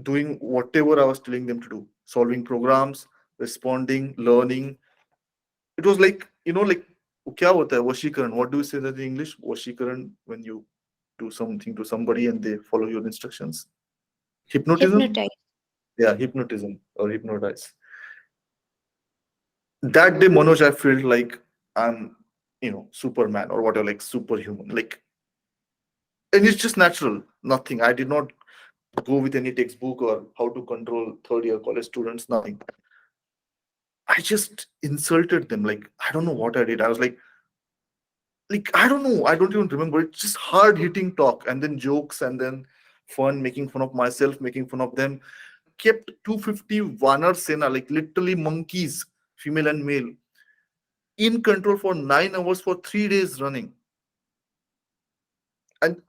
doing whatever I was telling them to do, solving programs, responding, learning. It was like, like, kya hota hai? Vashikaran. What do you say that in English? Vashikaran, when you do something to somebody and they follow your instructions. Hypnotism? Hypnotize. Yeah, hypnotism or hypnotize. That day, Manoj, I felt like I'm, Superman or whatever, like superhuman. Like, and it's just natural. Nothing. I did not go with any textbook or how to control third year college students, nothing. I just insulted them. Like, I don't know what I did. I was like, I don't know. I don't even remember. It's just hard hitting talk and then jokes and then fun, making fun of myself, making fun of them. Kept 250 Vanar Sena, like literally monkeys, female and male, in control for 9 hours for 3 days running. And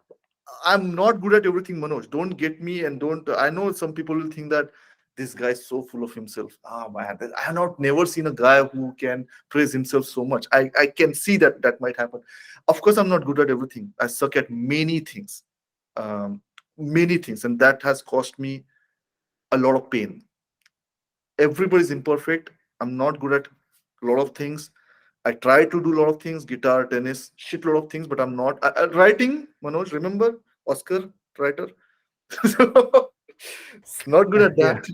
I'm not good at everything, Manoj. Don't get me, and don't. I know some people will think that this guy is so full of himself. Ah, man, I have not never seen a guy who can praise himself so much. I can see that might happen. Of course, I'm not good at everything. I suck at um, many things, and that has cost me a lot of pain. Everybody's imperfect. I'm not good at a lot of things. I try to do a lot of things, guitar, tennis, shit lot of things, but I'm not. Writing, Manoj, remember? Oscar, writer. So, not good at Yeah. that.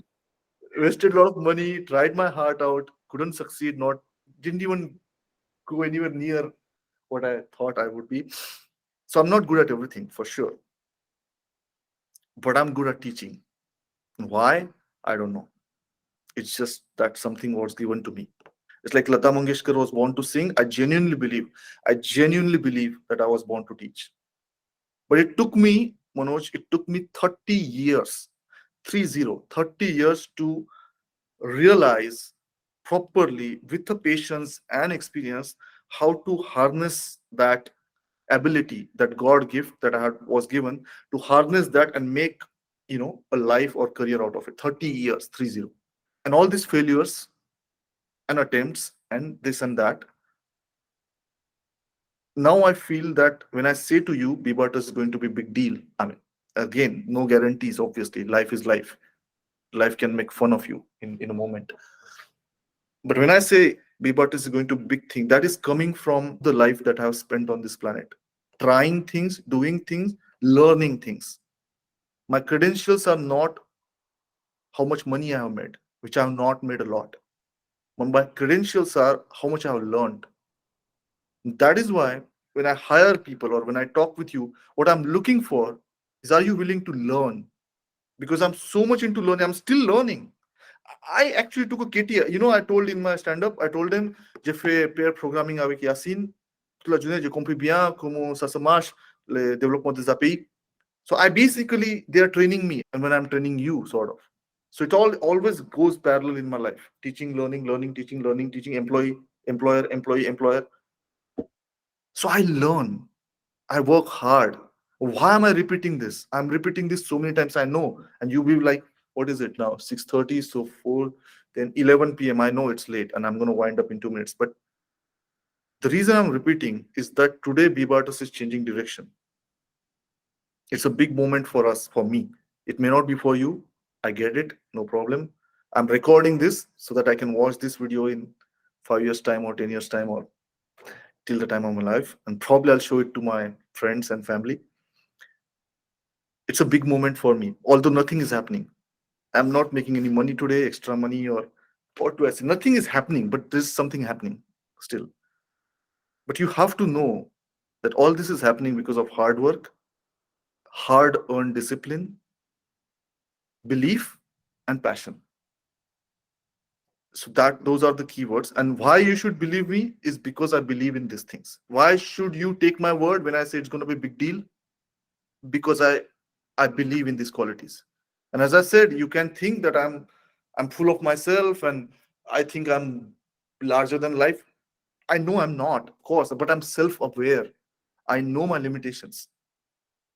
Wasted a lot of money, tried my heart out, couldn't succeed, didn't even go anywhere near what I thought I would be. So I'm not good at everything, for sure. But I'm good at teaching. Why? I don't know. It's just that something was given to me. It's like Lata Mangeshkar was born to sing. I genuinely believe that I was born to teach. But it took me, Manoj, it took me 30 years, 30 years to realize properly with the patience and experience how to harness that ability, that God gift that was given, to harness that and make a life or career out of it. 30 years, 30. And all these failures and attempts and this and that, now I feel that when I say to you, BBarters is going to be a big deal. I mean, again, no guarantees, obviously. Life is life. Life can make fun of you in a moment. But when I say BBarters is going to be big thing, that is coming from the life that I have spent on this planet. Trying things, doing things, learning things. My credentials are not how much money I have made, which I have not made a lot. My credentials are how much I have learned. That is why when I hire people or when I talk with you, what I'm looking for is, are you willing to learn? Because I'm so much into learning, I'm still learning. I actually took a KT. I told in my stand-up, I told them, j'ai fait pair programming avec Yacine. Toute la journée, j'ai compris bien comment ça se marche, le développement des API. So I basically, they are training me, and when I'm training you, sort of. So it all always goes parallel in my life. Teaching, learning, learning, teaching, learning, teaching, employee, employer, employee, employer. So I learn. I work hard. Why am I repeating this? I'm repeating this so many times. I know, and you will be like, "What is it now? 6:30, so 4, then 11 p.m. I know it's late, and I'm going to wind up in 2 minutes." But the reason I'm repeating is that today BBarters is changing direction. It's a big moment for us, for me. It may not be for you. I get it, no problem. I'm recording this so that I can watch this video in 5 years' time or 10 years' time or till the time I'm alive, and probably I'll show it to my friends and family. It's a big moment for me, although nothing is happening. I'm not making any money today, extra money, or what do I say? Nothing is happening, but there's something happening still. But you have to know that all this is happening because of hard work, hard earned discipline, belief, and passion. So that those are the keywords. And why you should believe me is because I believe in these things. Why should you take my word when I say it's going to be a big deal? Because I believe in these qualities. And as I said, you can think that I'm full of myself and I think I'm larger than life. I know I'm not, of course, but I'm self-aware. I know my limitations.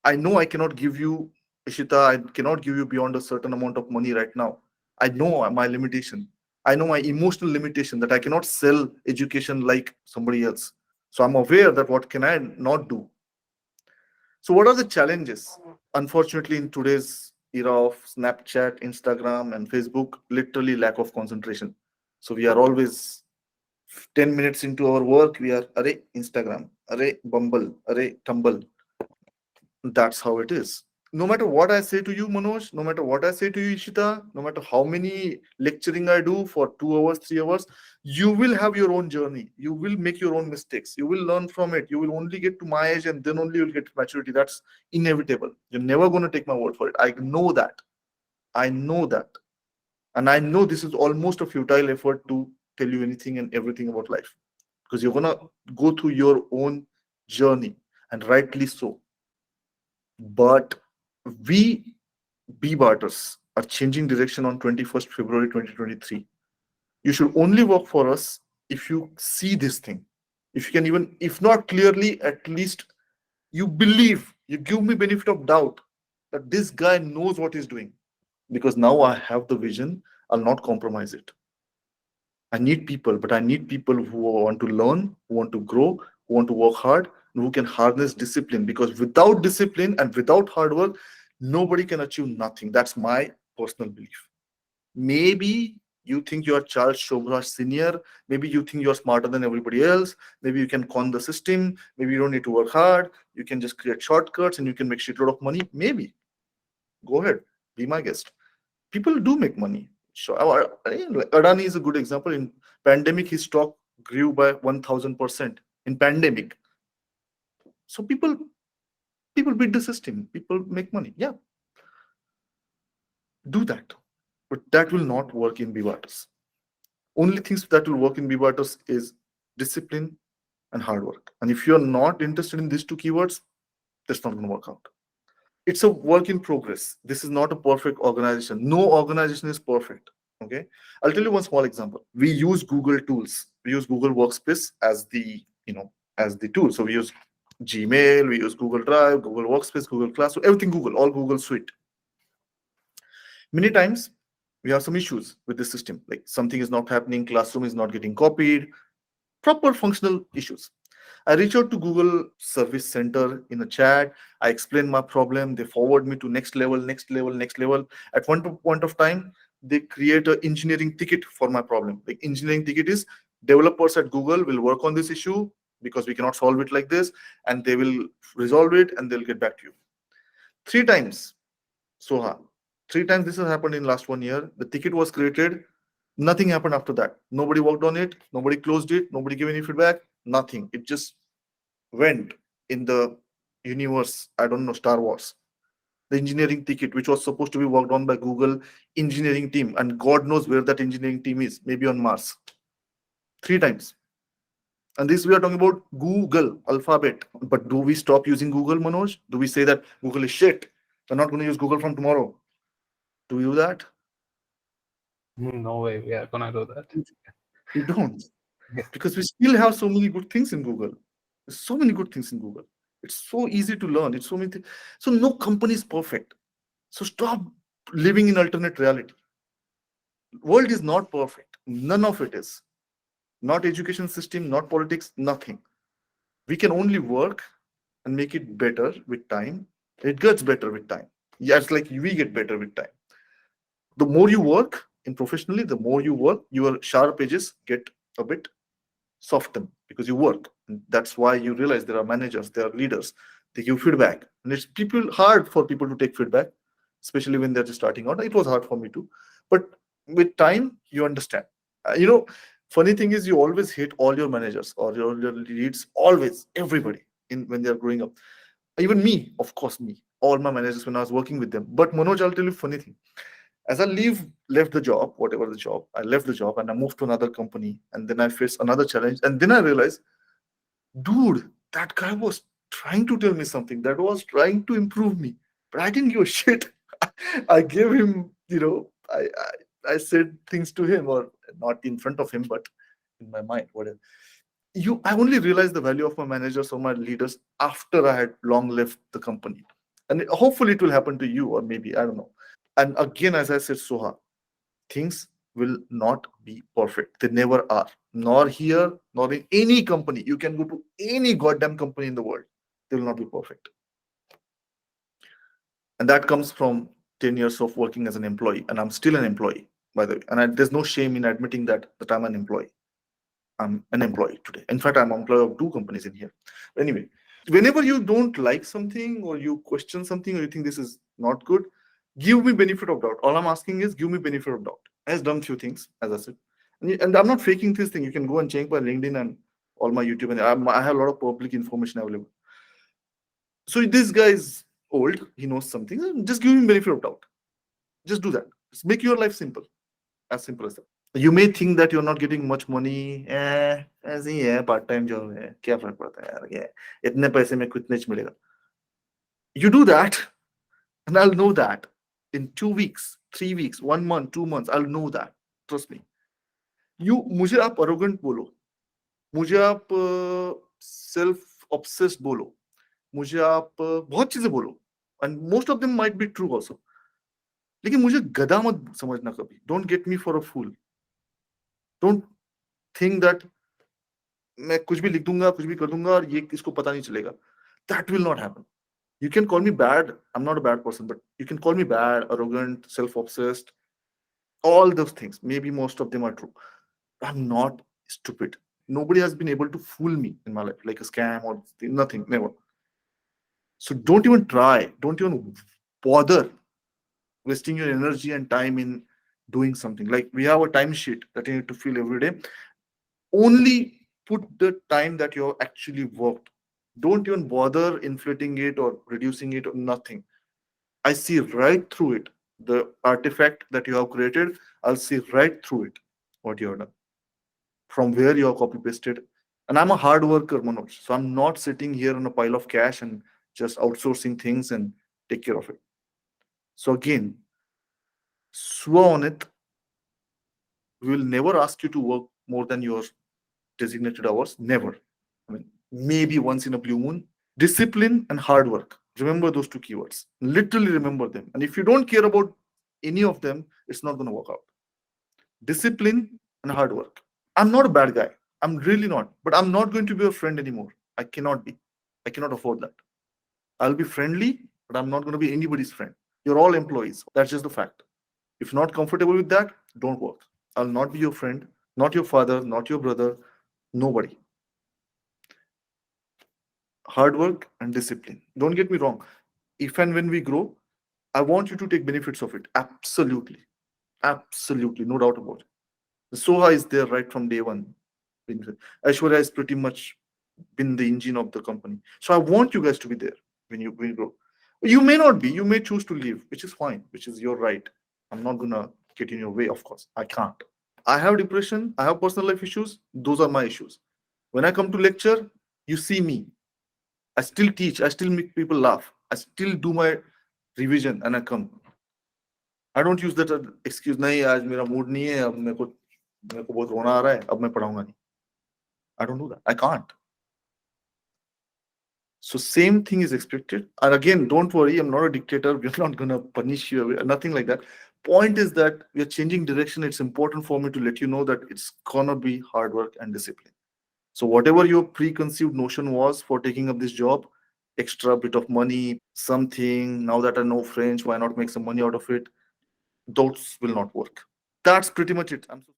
I know I cannot give you, Ishita, I cannot give you beyond a certain amount of money right now. I know my limitation. I know my emotional limitation that I cannot sell education like somebody else. So I'm aware that what can I not do. So what are the challenges? Unfortunately, in today's era of Snapchat, Instagram, and Facebook, literally lack of concentration. So we are always 10 minutes into our work, we are, array, Instagram, array, Bumble, array, Tumble. That's how it is. No matter what I say to you, Manoj, no matter what I say to you, Ishita, no matter how many lecturing I do for 2 hours, 3 hours, you will have your own journey. You will make your own mistakes. You will learn from it. You will only get to my age and then only you'll get to maturity. That's inevitable. You're never going to take my word for it. I know that. I know that. And I know this is almost a futile effort to tell you anything and everything about life because you're going to go through your own journey, and rightly so. But we BBarters are changing direction on 21st February 2023. You should only work for us if you see this thing. If you can even, if not clearly, at least you believe, you give me benefit of doubt that this guy knows what he's doing. Because now I have the vision, I'll not compromise it. I need people, but I need people who want to learn, who want to grow, who want to work hard, and who can harness discipline. Because without discipline and without hard work, nobody can achieve nothing. That's my personal belief. Maybe you think you are Charles Shobra Senior. Maybe you think you're smarter than everybody else. Maybe you can con the system. Maybe you don't need to work hard. You can just create shortcuts and you can make shitload of money. Maybe. Go ahead. Be my guest. People do make money. Sure. Adani is a good example. In pandemic, his stock grew by 1000% in pandemic. So people beat the system. People make money. Yeah, do that. But that will not work in BBarters. Only things that will work in BBarters is discipline and hard work. And if you're not interested in these two keywords, that's not going to work out. It's a work in progress. This is not a perfect organization. No organization is perfect. Okay. I'll tell you one small example. We use Google tools. We use Google Workspace as as the tool. So we use Gmail, we use Google Drive, Google Workspace, Google Class, so everything Google, all Google Suite. Many times we have some issues with the system, like something is not happening, classroom is not getting copied, proper functional issues. I reach out to Google Service Center in a chat. I explain my problem. They forward me to next level, next level, next level. At one point of time, they create an engineering ticket for my problem. The engineering ticket is developers at Google will work on this issue because we cannot solve it like this, and they will resolve it and they'll get back to you. Three times, Soha. Three times this has happened in last 1 year. The ticket was created. Nothing happened after that. Nobody worked on it. Nobody closed it. Nobody gave any feedback. Nothing. It just went in the universe. I don't know, Star Wars. The engineering ticket, which was supposed to be worked on by Google engineering team, and God knows where that engineering team is. Maybe on Mars. Three times. And this we are talking about Google Alphabet. But do we stop using Google, Manoj? Do we say that Google is shit? We're not going to use Google from tomorrow. Do you do that? No way we are gonna do that. We don't. Yeah. Because we still have so many good things in Google. There's so many good things in Google. It's so easy to learn. It's so many things. So no company is perfect. So stop living in alternate reality. World is not perfect. None of it is. Not education system, not politics, nothing. We can only work and make it better with time. It gets better with time. Yeah, it's like we get better with time. The more you work in professionally, the more you work, your sharp edges get a bit soften because you work. And that's why you realize there are managers, there are leaders, they give feedback. And it's people hard for people to take feedback, especially when they're just starting out. It was hard for me too. But with time, you understand. Funny thing is you always hate all your managers or your leads, always, everybody in when they're growing up. Even me, of course, me, all my managers when I was working with them. But Manoj, I'll tell you a funny thing. As I left the job, whatever the job, I left the job and I moved to another company, and then I faced another challenge, and then I realized, dude, that guy was trying to tell me something, that was trying to improve me, but I didn't give a shit. I gave him, I said things to him, or not in front of him, but in my mind, whatever. I only realized the value of my managers or my leaders after I had long left the company. And hopefully it will happen to you, or maybe, I don't know. And again, as I said, Soha, things will not be perfect. They never are. Nor here, nor in any company. You can go to any goddamn company in the world. They will not be perfect. And that comes from 10 years of working as an employee. And I'm still an employee, by the way. And there's no shame in admitting that I'm an employee. I'm an employee today. In fact, I'm an employee of two companies in here. Anyway, whenever you don't like something or you question something or you think this is not good, give me benefit of doubt. All I'm asking is give me benefit of doubt. I have done few things, as I said. And I'm not faking this thing. You can go and check my LinkedIn and all my YouTube, and I have a lot of public information available. So this guy is old, he knows something. Just give him benefit of doubt. Just do that. Just make your life simple. As simple as that. You may think that you're not getting much money. ऐसे ही है, part time job है, क्या फर्क पड़ता है यार, ये इतने पैसे में कितने च मिलेगा. You do that, and I'll know that in 2 weeks, 3 weeks, 1 month, 2 months. I'll know that. Trust me. मुझे आप arrogant बोलो, मुझे आप self obsessed बोलो, मुझे आप बहुत चीजें बोलो, and most of them might be true also. लेकिन मुझे गधा मत समझना कभी. Don't get me for a fool. Don't think that मैं कुछ भी लिख दूंगा, कुछ भी कर दूंगा और ये किसको पता नहीं चलेगा. That will not happen. You can call me bad. I'm not a bad person, but you can call me bad, arrogant, self-obsessed, all those things. Maybe most of them are true. I'm not stupid. Nobody has been able to fool me in my life, like a scam or nothing, never. So don't even try. Don't even bother wasting your energy and time in doing something. Like we have a time sheet that you need to fill every day. Only put the time that you have actually worked. Don't even bother inflating it or reducing it or nothing. I see right through it. The artifact that you have created, I'll see right through it what you have done. From where you have copy pasted. And I'm a hard worker, Manoj. So I'm not sitting here on a pile of cash and just outsourcing things and Take care of it. So again, swear on it. We will never ask you to work more than your designated hours. Never. I mean, maybe once in a blue moon. Discipline and hard work. Remember those two keywords. Literally remember them. And if you don't care about any of them, it's not going to work out. Discipline and hard work. I'm not a bad guy. I'm really not. But I'm not going to be a friend anymore. I cannot be. I cannot afford that. I'll be friendly, but I'm not going to be anybody's friend. You're all employees. That's just the fact. If you're not comfortable with that, don't work. I'll not be your friend, not your father, not your brother, nobody. Hard work and discipline. Don't get me wrong. If and when we grow, I want you to take benefits of it. Absolutely. Absolutely. No doubt about it. The Soha is there right from day one. Aishwarya is pretty much been the engine of the company. So I want you guys to be there when you grow. You may not be, you may choose to leave, which is fine, which is your right. I'm not gonna get in your way, of course. I can't. I have depression, I have personal life issues, those are my issues. When I come to lecture, you see me. I still teach, I still make people laugh, I still do my revision and I come. I don't use that excuse, नहीं आज मेरा mood नहीं है, अब मेरे को बहुत रोना आ रहा है, अब मैं पढ़ाऊंगा नहीं. I don't do that. I can't. So same thing is expected. And again, don't worry, I'm not a dictator. We're not gonna punish you, nothing like that. Point is that we are changing direction. It's important for me to let you know that it's gonna be hard work and discipline. So whatever your preconceived notion was for taking up this job, extra bit of money, something, now that I know French, why not make some money out of it? Those will not work. That's pretty much it. I'm so